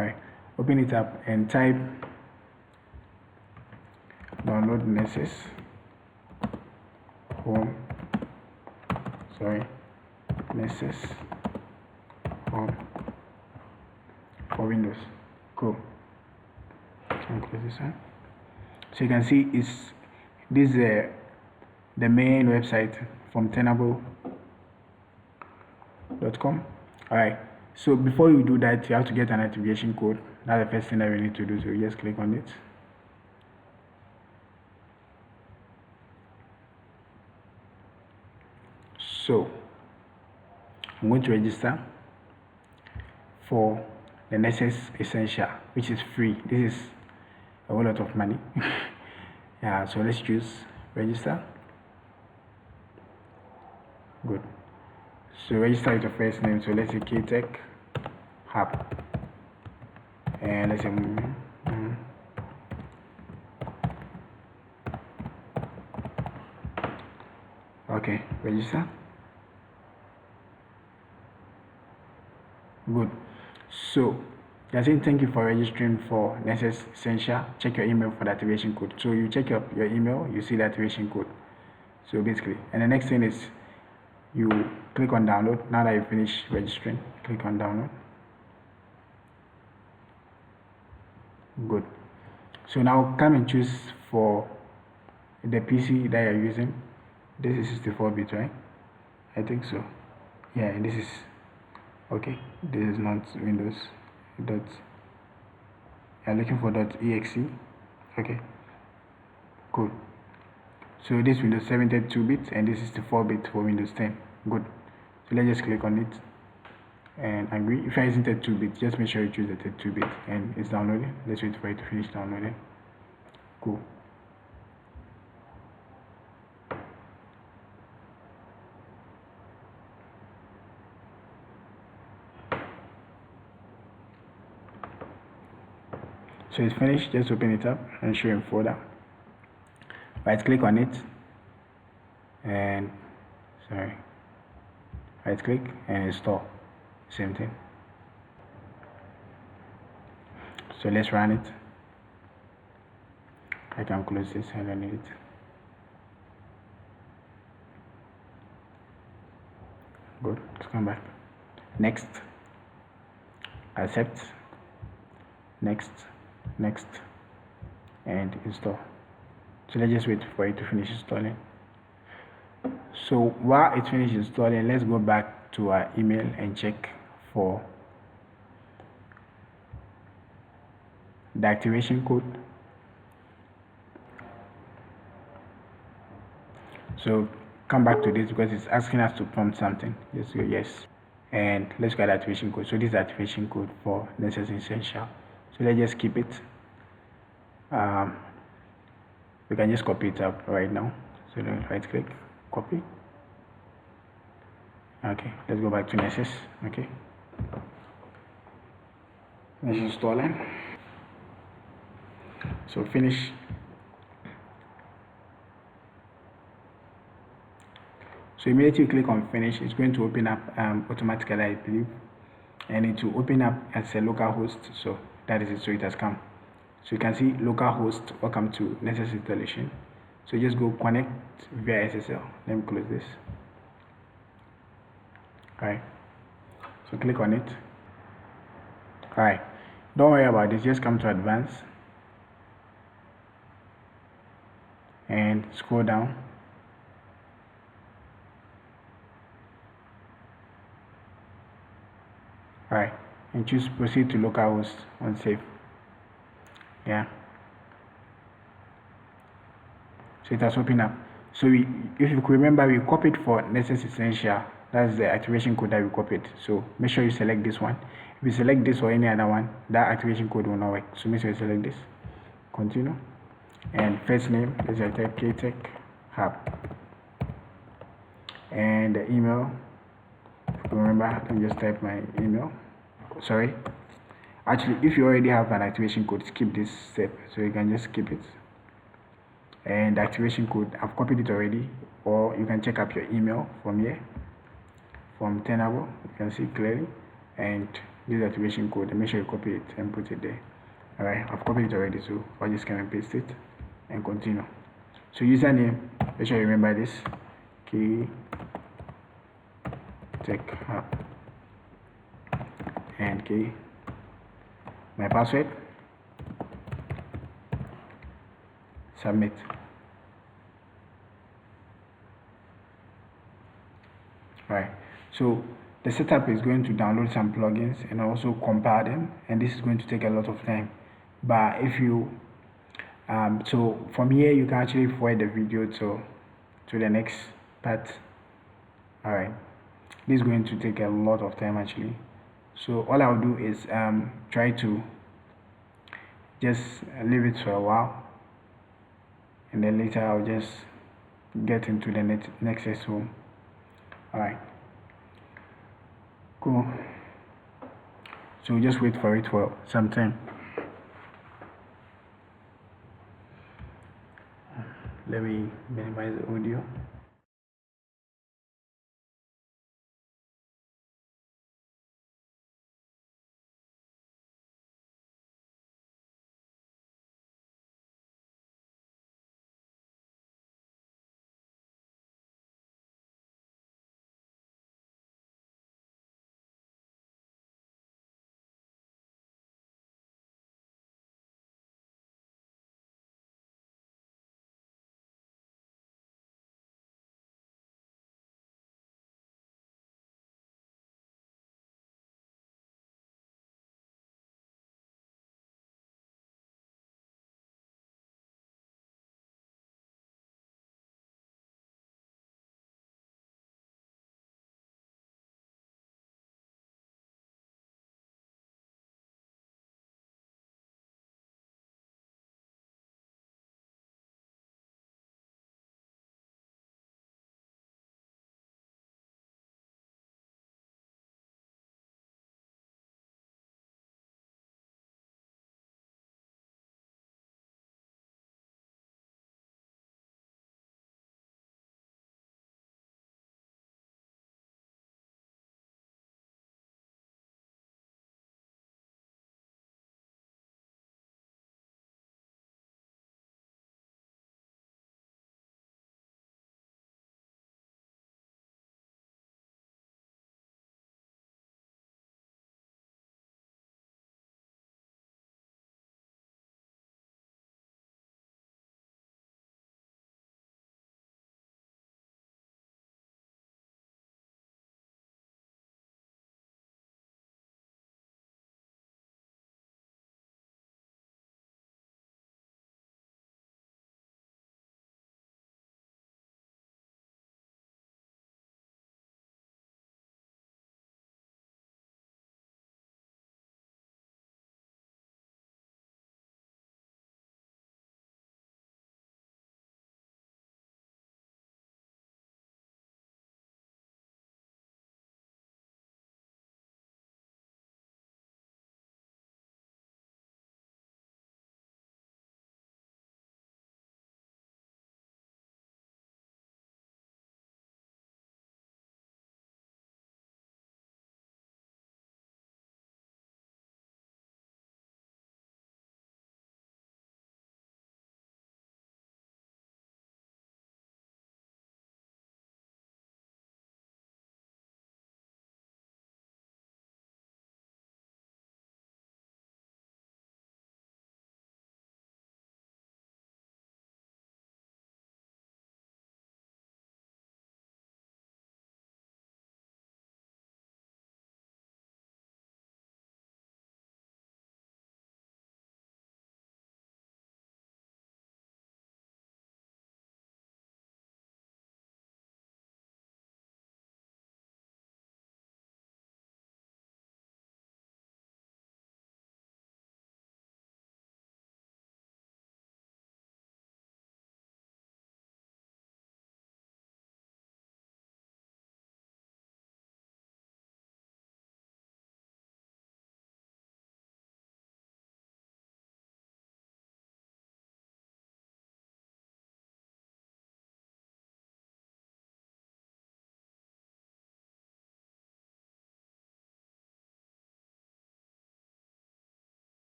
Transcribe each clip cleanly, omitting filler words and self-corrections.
Alright, open it up and type download Nessus home. Nessus home for Windows. Cool. Can close this one. So you can see this is the main website from tenable.com. Alright, so before you do that, you have to get an activation code. That's the first thing that we need to do. So you just click on it. So I'm going to register for the Nessus Essential, which is free. This is a whole lot of money. Yeah, so let's choose register. Good. So register with your first name. So let's say KtechHub, and let's say okay, register. Good. So they're saying thank you for registering for Nessus Essential. Check your email for the activation code. So you check your email, you see the activation code. So basically, and the next thing is you click on download. Now that you finish registering, click on download. Good. So now come and choose for the PC that you're using. This is 64-bit, right? I think so. Yeah, this is okay. This is not Windows. You're looking for .exe. Okay, cool. So this Windows 7 32-bit and this is 64-bit for Windows 10. Good. So let's just click on it and agree. If you're using 32-bit, just make sure you choose the 32-bit and it's downloading. Let's wait for it to finish downloading. Cool. So it's finished. Just open it up and show in folder. Right click on it and right click and install. Same thing. So let's run it. I can close this. I don't need it. Good. Let's come back. Next. Accept. Next, and install. So let's just wait for it to finish installing. So while it finishes installing, let's go back to our email and check for the activation code. So come back to this because it's asking us to prompt something. Just go yes, and let's get activation code. So this is the activation code for Nessus Essential. So let's just keep it. We can just copy it up right now. So right click, copy. Okay, let's go back to Nessus. Okay, Nessus installing. So finish. So immediately you click on finish, it's going to open up automatically, I believe, and it will open up as a local host. So that is it. So it has come. So you can see localhost, welcome to Nessus installation. So just go connect via SSL. Let me close this. Alright, so click on it. Alright, don't worry about this, just come to advanced and scroll down. Alright, and choose proceed to localhost on save. Yeah, so it has opened up. So if you remember, we copied for Nessus Essential. That's the activation code that we copied. So make sure you select this one. If you select this or any other one, that activation code will not work. So make sure you select this. Continue. And first name, let's type KtechHub. And the email, if you remember, let me just type my email. Sorry. Actually, if you already have an activation code, skip this step. So you can just skip it. And the activation code, I've copied it already. Or you can check up your email from here. From Tenable, you can see clearly. And this activation code, and make sure you copy it and put it there. Alright, I've copied it already, so I'll just come and paste it and continue. So username, make sure you remember this, KtechHub, and my password, submit. Right, so the setup is going to download some plugins and also compile them, and this is going to take a lot of time. But if you so from here you can actually forward the video to the next part. All right, this is going to take a lot of time actually. So all I'll do is try to just leave it for a while, and then later I'll just get into the Nexus home. Alright, cool. So just wait for it for some time. Let me minimize the audio.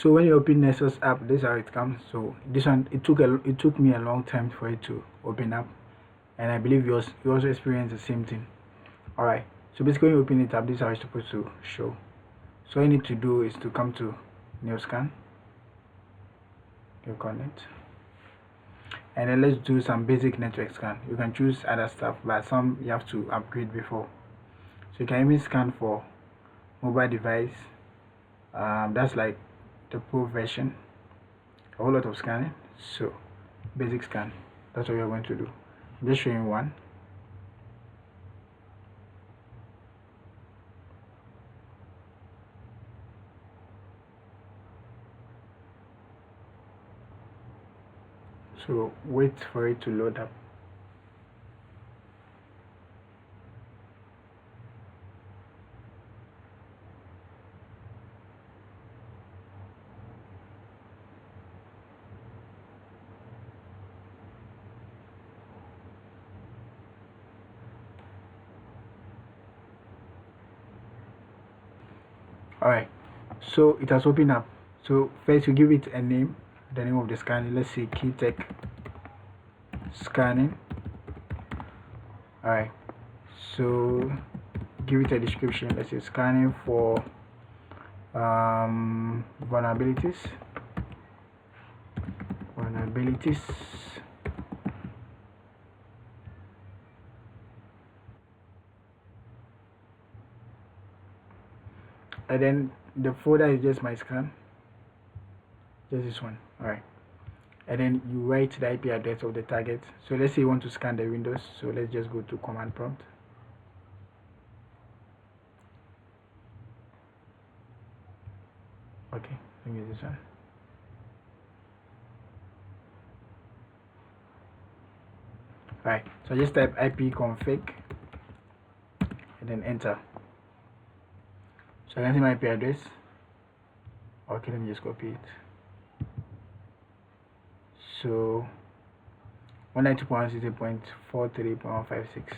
So when you open Nessus app, this is how it comes. So this one, it took me a long time for it to open up, and I believe you also experienced the same thing. Alright, so basically when you open it up, this is how it's supposed to show. So all you need to do is to come to new scan, click on it, and then let's do some basic network scan. You can choose other stuff, but some you have to upgrade before. So you can even scan for mobile device. That's like the pro version, a whole lot of scanning. So basic scan, that's what we are going to do. I'm just showing one. So wait for it to load up. Alright, so it has opened up. So first you give it a name, the name of the scanning. Let's say KtechHub scanning. Alright, so give it a description. Let's say scanning for vulnerabilities. And then the folder is just my scan, just this one. Alright, and then you write the IP address of the target. So let's say you want to scan the Windows, so let's just go to command prompt. Okay, let me use this one. Alright, so just type ipconfig and then enter. So I can see my IP address. Okay, let me just copy it. So 192.168.43.156,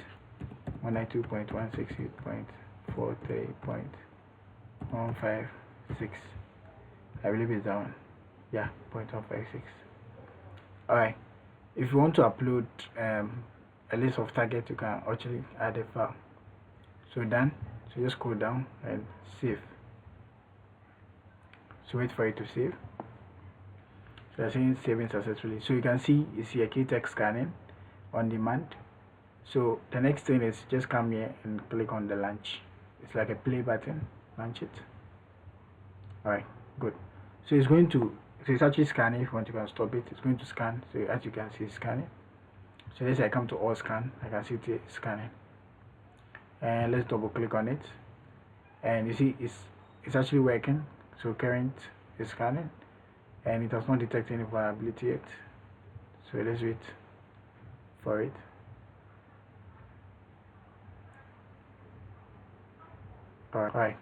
192.168.43.156. I believe it's that one. Yeah, 0.156. Alright, if you want to upload a list of targets, you can actually add a file. So done. So just scroll down and save. So wait for it to save. So you're saying saving successfully. So you can see it's here, KtechHub scanning on demand. So the next thing is just come here and click on the launch. It's like a play button. Launch it. Alright, good. So it's going to, so it's actually scanning. If you want, you can stop it. It's going to scan. So as you can see, it's scanning. So let's say I come to all scan. I can see it scanning. And let's double click on it. And you see it's actually working. So current is scanning, and it has not detected any vulnerability yet. So let's wait for it. Alright,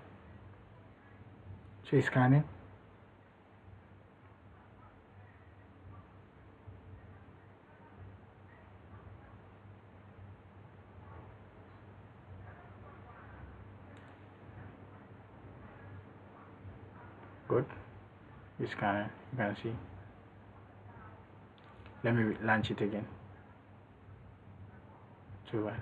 so it's scanning. Good, it's scanning. You can see. Let me launch it again. 2, 1.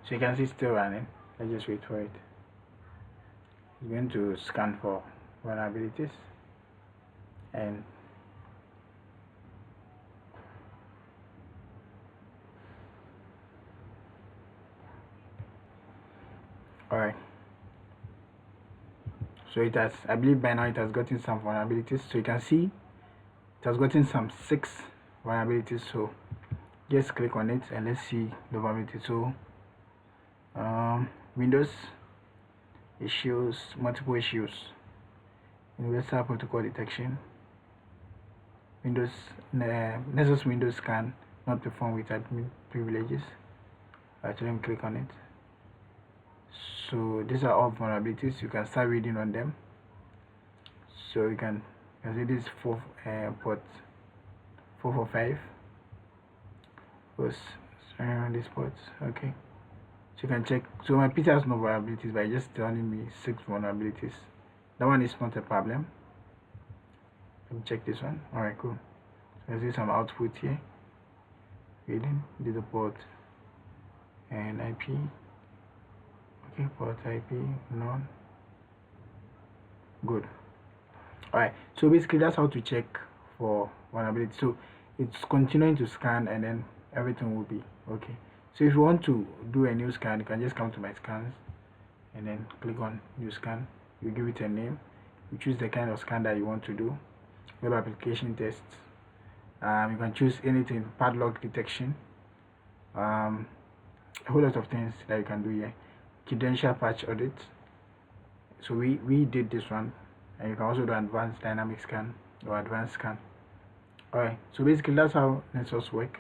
So you can see it's still running. Let's just wait for it. It's going to scan for vulnerabilities, and alright, so it has, I believe by now it has gotten some vulnerabilities. So you can see it has gotten some 6 vulnerabilities. So just click on it and let's see the vulnerability. So Windows issues, multiple issues, universal protocol detection, Windows Nessus Windows scan not performed with admin privileges. Let me click on it. So these are all vulnerabilities. You can start reading on them. So you can see this port 445 was these ports. Okay, so you can check. So my PC has no vulnerabilities, but it's just telling me 6 vulnerabilities. That one is not a problem. Let me check this one. Alright, cool. So I see some output here. Reading, this is the port and IP. Okay, port IP, none. Good. Alright, so basically that's how to check for vulnerability. So it's continuing to scan and then everything will be okay. So if you want to do a new scan, you can just come to my scans and then click on new scan. You give it a name, you choose the kind of scan that you want to do. Web application tests, you can choose anything, padlock detection, a whole lot of things that you can do here. Credential patch audit, so we did this one, and you can also do advanced dynamic scan or advanced scan. Alright, so basically that's how Nessus work.